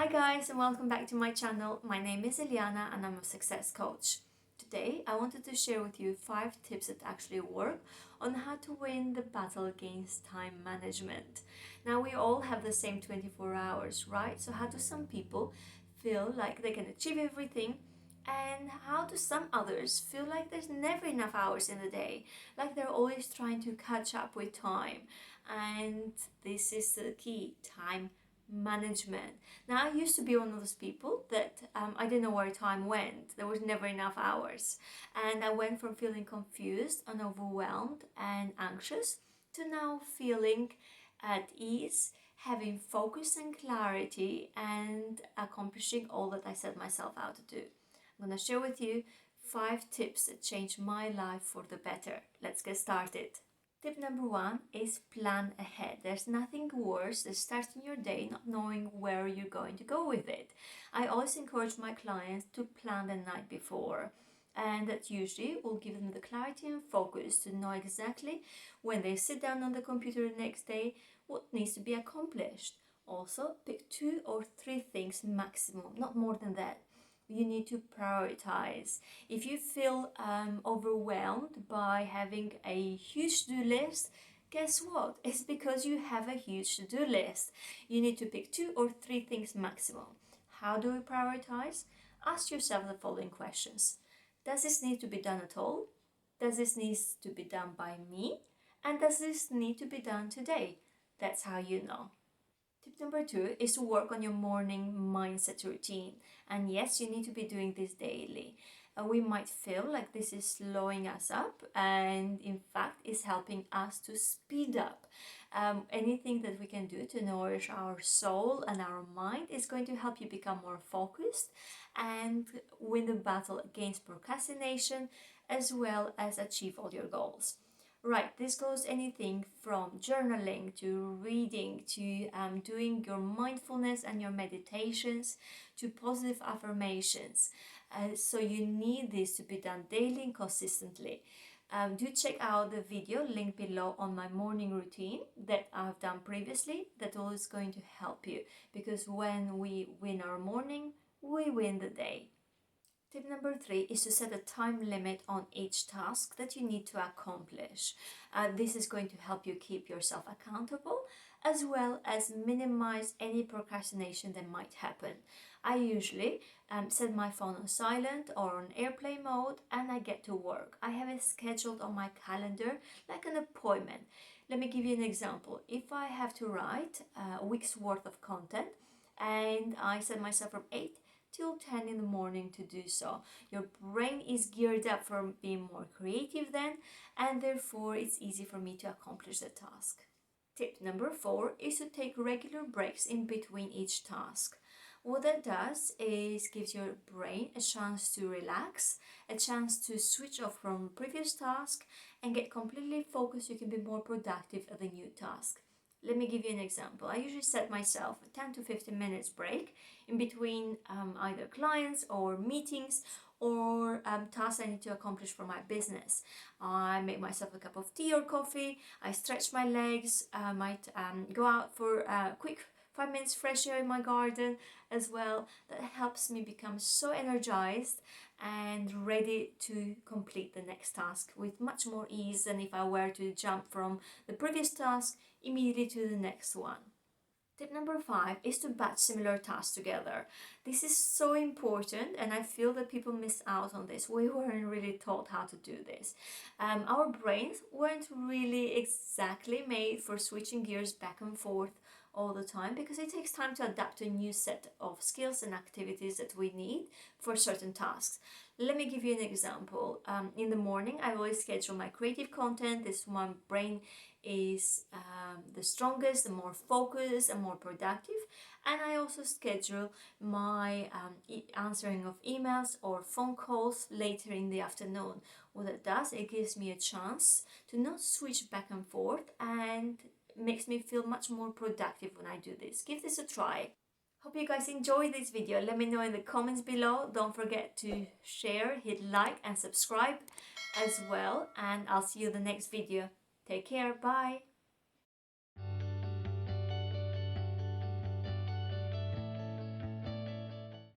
Hi guys, and welcome back to my channel. My name is Eliana and I'm a success coach. Today I wanted to share with you 5 tips that actually work on how to win the battle against time management. Now we all have the same 24 hours, right? So how do some people feel like they can achieve everything, and how do some others feel like there's never enough hours in the day, like they're always trying to catch up with time? And this is the key: time management. Now, I used to be one of those people that I didn't know where time went. There was never enough hours. And I went from feeling confused and overwhelmed and anxious to now feeling at ease, having focus and clarity, and accomplishing all that I set myself out to do. I'm going to share with you 5 tips that changed my life for the better. Let's get started. Tip number 1 is plan ahead. There's nothing worse than starting your day not knowing where you're going to go with it. I always encourage my clients to plan the night before, and that usually will give them the clarity and focus to know exactly when they sit down on the computer the next day what needs to be accomplished. Also, pick 2 or 3 things maximum, not more than that. You need to prioritize. If you feel overwhelmed by having a huge to-do list, guess what? It's because you have a huge to-do list. You need to pick 2 or 3 things maximum. How do we prioritize? Ask yourself the following questions. Does this need to be done at all? Does this need to be done by me? And does this need to be done today? That's how you know. Tip number 2 is to work on your morning mindset routine. And yes, you need to be doing this daily. We might feel like this is slowing us up, and in fact is helping us to speed up. Anything that we can do to nourish our soul and our mind is going to help you become more focused and win the battle against procrastination, as well as achieve all your goals. Right, this goes anything from journaling to reading to doing your mindfulness and your meditations to positive affirmations. So you need this to be done daily and consistently. Do check out the video linked below on my morning routine that I've done previously. That all is going to help you, because when we win our morning, we win the day. Tip number 3 is to set a time limit on each task that you need to accomplish. This is going to help you keep yourself accountable, as well as minimize any procrastination that might happen. I usually set my phone on silent or on airplane mode, and I get to work. I have it scheduled on my calendar like an appointment. Let me give you an example. If I have to write a week's worth of content, and I set myself from 8 till 10 in the morning to do so. Your brain is geared up for being more creative then, and therefore it's easy for me to accomplish the task. Tip number 4 is to take regular breaks in between each task. What that does is gives your brain a chance to relax, a chance to switch off from previous task and get completely focused. You can be more productive at the new task. Let me give you an example. I usually set myself a 10 to 15 minutes break in between either clients or meetings or tasks I need to accomplish for my business. I make myself a cup of tea or coffee, I stretch my legs, I might go out for a quick 5 minutes fresh air in my garden as well. That helps me become so energized and ready to complete the next task with much more ease than if I were to jump from the previous task immediately to the next one. Tip number 5 is to batch similar tasks together. This is so important, and I feel that people miss out on this. We weren't really taught how to do this. Our brains weren't really exactly made for switching gears back and forth all the time, because it takes time to adapt to a new set of skills and activities that we need for certain tasks. Let me give you an example. In the morning, I always schedule my creative content. This is when my brain is the strongest, the more focused and more productive. And I also schedule my answering of emails or phone calls later in the afternoon. What it does, it gives me a chance to not switch back and forth, and makes me feel much more productive when I do this. Give this a try. Hope you guys enjoyed this video. Let me know in the comments below. Don't forget to share, hit like and subscribe as well. And I'll see you in the next video. Take care. Bye.